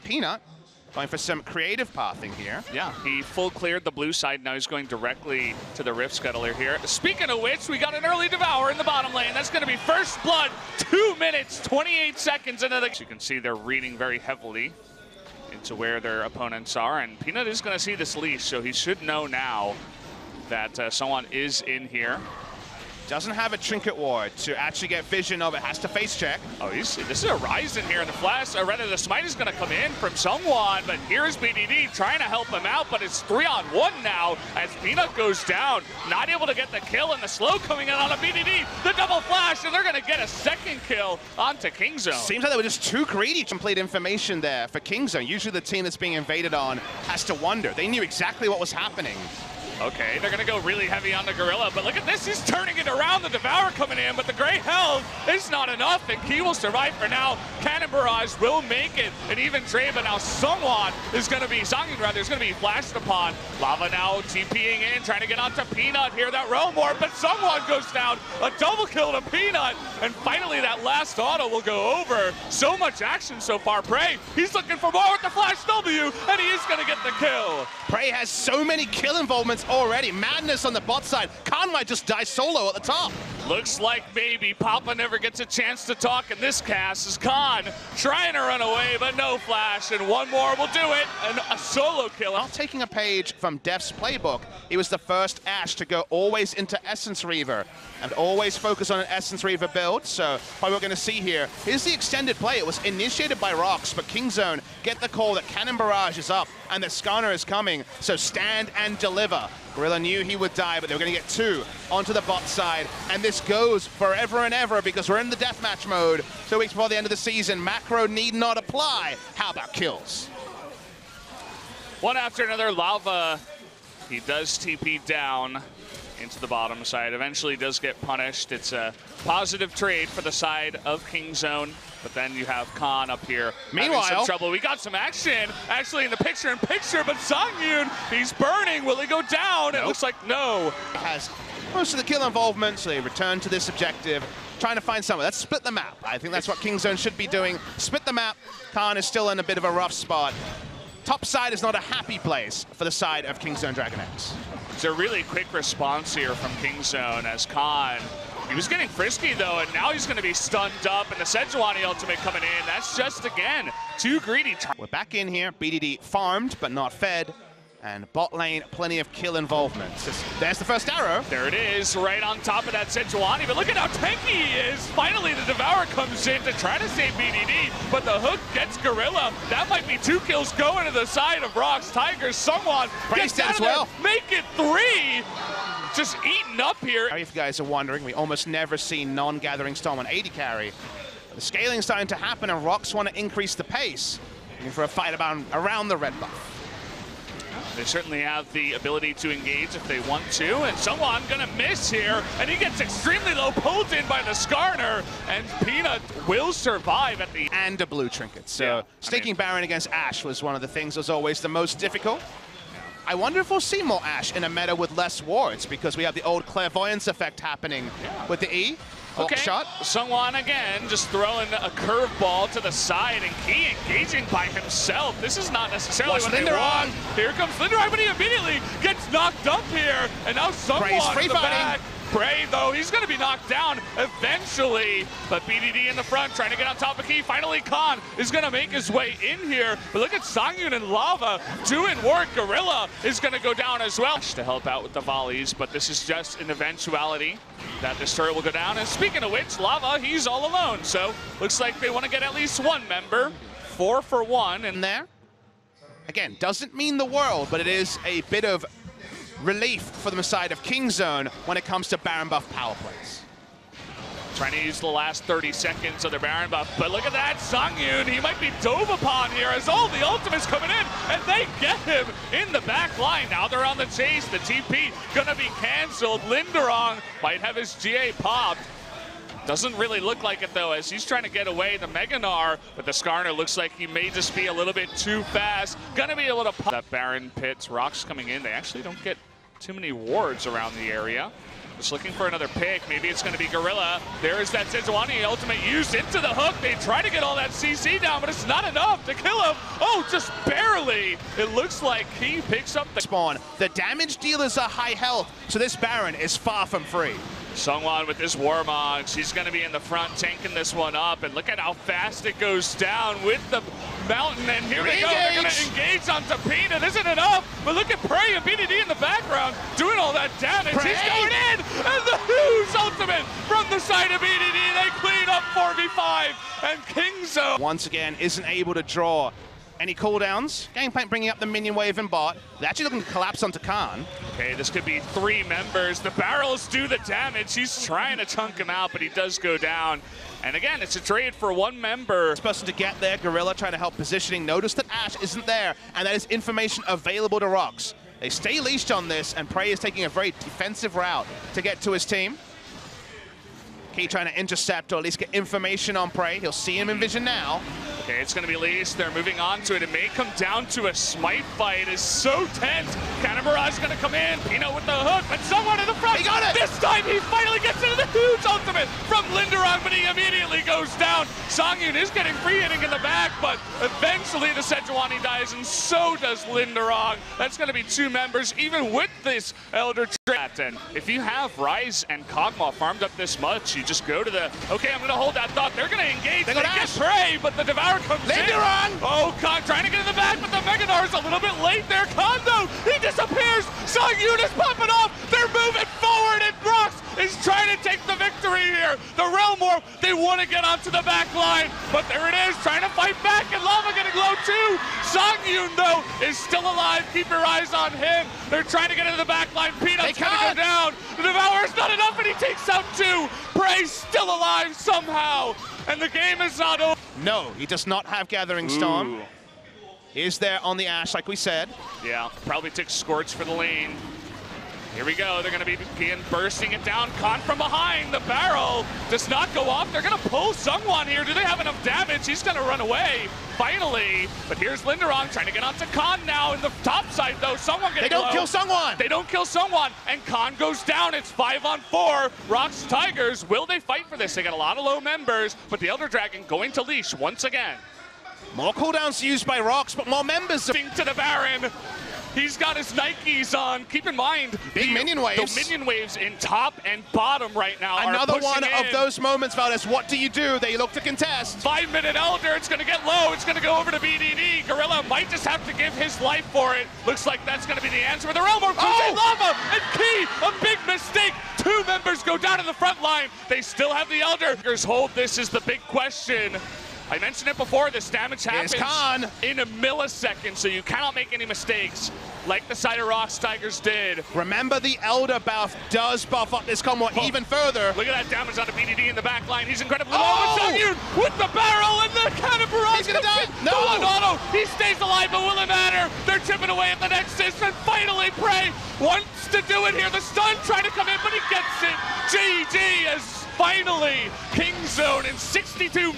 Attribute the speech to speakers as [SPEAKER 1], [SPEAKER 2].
[SPEAKER 1] Peanut going for some creative pathing here.
[SPEAKER 2] Yeah, he full cleared the blue side. Now he's going directly to the Rift Scuttler here. Speaking of which, we got an early Devour in the bottom lane. That's going to be first blood, 2 minutes, 28 seconds into the... You can see they're reading very heavily into where their opponents are, and Peanut is going to see this leash, so he should know now that someone is in here.
[SPEAKER 1] Doesn't have a trinket ward to actually get vision of it, has to face check.
[SPEAKER 2] Oh, this is a rise in here, and the flash, or rather the smite is going to come in from someone, but here's BDD trying to help him out, but it's 3-on-1 now as Peanut goes down, not able to get the kill, and the slow coming in on a BDD, the double flash, and they're going to get a second kill onto Kingzone.
[SPEAKER 1] Seems like they were just too greedy. Complete information there for Kingzone. Usually the team that's being invaded on has to wonder. They knew exactly what was happening.
[SPEAKER 2] Okay, they're gonna go really heavy on the Gorilla, but look at this, he's turning it around, the Devour coming in, but the Grey Health is not enough, and Key will survive for now. Cannon Barrage will make it, and even Trey, but now someone is gonna be, Sangin rather, is gonna be flashed upon. Lava now TPing in, trying to get onto Peanut here, that Realm Warp, but someone goes down, a double kill to Peanut, and finally that last auto will go over. So much action so far, Prey, he's looking for more with the Flash W, and he is gonna get the kill.
[SPEAKER 1] Prey has so many kill involvements already. Madness on the bot side. Khan might just die solo at the top.
[SPEAKER 2] Looks like maybe Papa never gets a chance to talk in this cast as Khan trying to run away, but no flash, and one more will do it, and a solo kill.
[SPEAKER 1] Not taking a page from Def's playbook, he was the first Ashe to go always into Essence Reaver and always focus on an Essence Reaver build, so probably what we're going to see here. Here's the extended play. It was initiated by Rox, but Kingzone get the call that Cannon Barrage is up and that Skarner is coming, so stand and deliver. Gorilla knew he would die, but they were going to get two onto the bot side, and this goes forever and ever because we're in the deathmatch mode. 2 weeks before the end of the season, macro need not apply. How about kills?
[SPEAKER 2] One after another, Lava, he does TP down into the bottom side. Eventually does get punished. It's a positive trade for the side of Kingzone, but then you have Khan up here.
[SPEAKER 1] Meanwhile,
[SPEAKER 2] some trouble. We got some action actually in the picture-in-picture, but Songyun, he's burning. Will he go down? Nope. It looks like no.
[SPEAKER 1] He has most of the kill involvement, so they return to this objective, trying to find someone. Let's split the map. I think that's what Kingzone should be doing. Split the map. Khan is still in a bit of a rough spot. Top side is not a happy place for the side of Kingzone DragonX.
[SPEAKER 2] It's a really quick response here from Kingzone as Khan, he was getting frisky though, and now he's going to be stunned up, and the Sejuani ultimate coming in. That's just, again, too greedy.
[SPEAKER 1] We're back in here. BDD farmed, but not fed. And bot lane, plenty of kill involvement. There's the first arrow.
[SPEAKER 2] There it is, right on top of that Sejuani. But look at how tanky he is. Finally, the Devourer comes in to try to save BDD, but the hook gets Gorilla. That might be 2 kills going to the side of Rox Tigers. Someone gets out of there. Make it 3. Just eaten up here.
[SPEAKER 1] If you guys are wondering, we almost never see non-gathering storm on AD carry. But the scaling's starting to happen, and Rox want to increase the pace. Looking for a fight around the red buff.
[SPEAKER 2] They certainly have the ability to engage if they want to, and someone gonna miss here, and he gets extremely low, pulled in by the Skarner, and Peanut will survive at the end.
[SPEAKER 1] And a blue trinket, so staking Baron against Ashe was one of the things that was always the most difficult. I wonder if we'll see more Ashe in a meta with less wards, because we have the old clairvoyance effect happening with the E.
[SPEAKER 2] Okay,
[SPEAKER 1] shot.
[SPEAKER 2] Sungwon again, just throwing a curveball to the side, and Key engaging by himself. This is not necessarily what they want. Here comes Linderon, but he immediately gets knocked up here, and now Sungwon in the back. Prey, though, he's going to be knocked down eventually, but BDD in the front trying to get on top of Key. Finally, Khan is going to make his way in here, but look at Songyun and Lava doing work. Gorilla is going to go down as well to help out with the volleys, but this is just an eventuality that this turret will go down. And speaking of which, Lava, he's all alone, so looks like they want to get at least one member. 4 for 1 in there.
[SPEAKER 1] Again, doesn't mean the world, but it is a bit of relief for the side of Kingzone when it comes to Baron buff power plays.
[SPEAKER 2] Trying to use the last 30 seconds of their Baron buff, but look at that, Songyun, he might be dove upon here as all the ultimates coming in, and they get him in the back line. Now they're on the chase, the TP gonna be canceled. Linderong might have his GA popped. Doesn't really look like it though, as he's trying to get away the Meganar, but the Skarner looks like he may just be a little bit too fast. Gonna be able to pop that Baron pits. Rocks coming in, they actually don't get too many wards around the area. Just looking for another pick. Maybe it's going to be Gorilla. There is that Sejuani ultimate used into the hook. They try to get all that CC down, but it's not enough to kill him. Oh, just barely. It looks like he picks up the
[SPEAKER 1] spawn. The damage dealers are high health, so this Baron is far from free.
[SPEAKER 2] Seongwon with his Warmogs. He's going to be in the front tanking this one up, and look at how fast it goes down with the mountain, and here they go. They're going to engage on Tapina. It isn't enough, but look at Prey and BDD in the background doing all that damage.
[SPEAKER 1] Prey.
[SPEAKER 2] He's going in, and the Who's ultimate from the side of BDD. They clean up 4v5, and Kingzone
[SPEAKER 1] once again isn't able to draw any cooldowns. Gangplank bringing up the minion wave and bot. They're actually looking to collapse onto Khan.
[SPEAKER 2] Okay, this could be 3 members. The barrels do the damage. He's trying to chunk him out, but he does go down. And again, it's a trade for 1 member.
[SPEAKER 1] First person to get there, Gorilla trying to help positioning. Notice that Ashe isn't there, and that is information available to Rox. They stay leashed on this, and Prey is taking a very defensive route to get to his team. Key trying to intercept or at least get information on Prey. He'll see him in vision now.
[SPEAKER 2] Okay, it's going to be leased. They're moving on to it. It may come down to a smite fight. It's so tense. Cannon Barrage is going to come in. Pino with the hook, but someone in the front.
[SPEAKER 1] He got it!
[SPEAKER 2] This time he finally gets into the huge ultimate from Linderong, but he immediately goes down. Songyun is getting free hitting in the back, but eventually the Sejuani dies, and so does Linderong. That's going to be 2 members, even with this Elder Trait. And if you have Ryze and Kog'Maw farmed up this much, you just go to the, okay, I'm going to hold that thought. They're going to engage. They get Prey, but the Devour comes
[SPEAKER 1] Linderong!
[SPEAKER 2] in. Oh, Khan trying to get in the back, but the Megadar is a little bit late there. Khan, though, he disappears. Songyun is popping off. They're moving forward, and Rox is trying to take the victory here. The Realm Warp, they want to get onto the back line, but there it is, trying to fight back, and Lava getting low too. Songyun, though, is still alive. Keep your eyes on him. They're trying to get into the back line. Peanut's going to go down. The Devour's not enough, and he takes out 2. Prey still alive somehow, and the game is not over.
[SPEAKER 1] No, he does not have Gathering Storm.
[SPEAKER 2] Ooh.
[SPEAKER 1] Is there on the Ashe, like we said.
[SPEAKER 2] Yeah, probably took Scorch for the lane. Here we go, they're going to be bursting it down. Khan from behind, the barrel does not go off. They're going to pull Seongwon here. Do they have enough damage? He's going to run away, finally. But here's Linderong trying to get onto Khan now in the top side, though. Seongwon getting low.
[SPEAKER 1] They don't kill Seongwon.
[SPEAKER 2] They don't kill Seongwon, and Khan goes down. It's 5-on-4. Rox Tigers, will they fight for this? They got a lot of low members, but the Elder Dragon going to leash once again.
[SPEAKER 1] More cooldowns used by Rox, but more members.
[SPEAKER 2] To the Baron. He's got his Nikes on. Keep in mind,
[SPEAKER 1] big minion waves.
[SPEAKER 2] The minion waves in top and bottom right now.
[SPEAKER 1] Another one
[SPEAKER 2] in.
[SPEAKER 1] of those moments, Valdez. What do you do? They look to contest.
[SPEAKER 2] 5-minute Elder. It's going to get low. It's going to go over to BDD. Gorilla might just have to give his life for it. Looks like that's going to be the answer. With the Realm Warp, Lava and Key. A big mistake. 2 members go down to the front line. They still have the Elder. Hold. This is the big question. I mentioned it before, this damage happens in a millisecond, so you cannot make any mistakes like the side of Rox Tigers did.
[SPEAKER 1] Remember, the Elder buff does buff up this combo even further.
[SPEAKER 2] Look at that damage on the BDD in the back line. He's incredibly low. Songyun with the barrel and the cannon barrage.
[SPEAKER 1] He's gonna die. No!
[SPEAKER 2] Auto. He stays alive, but will it matter? They're chipping away at the Nexus, and finally Prey wants to do it here. The stun trying to come in, but he gets it. GG as finally Kingzone in 62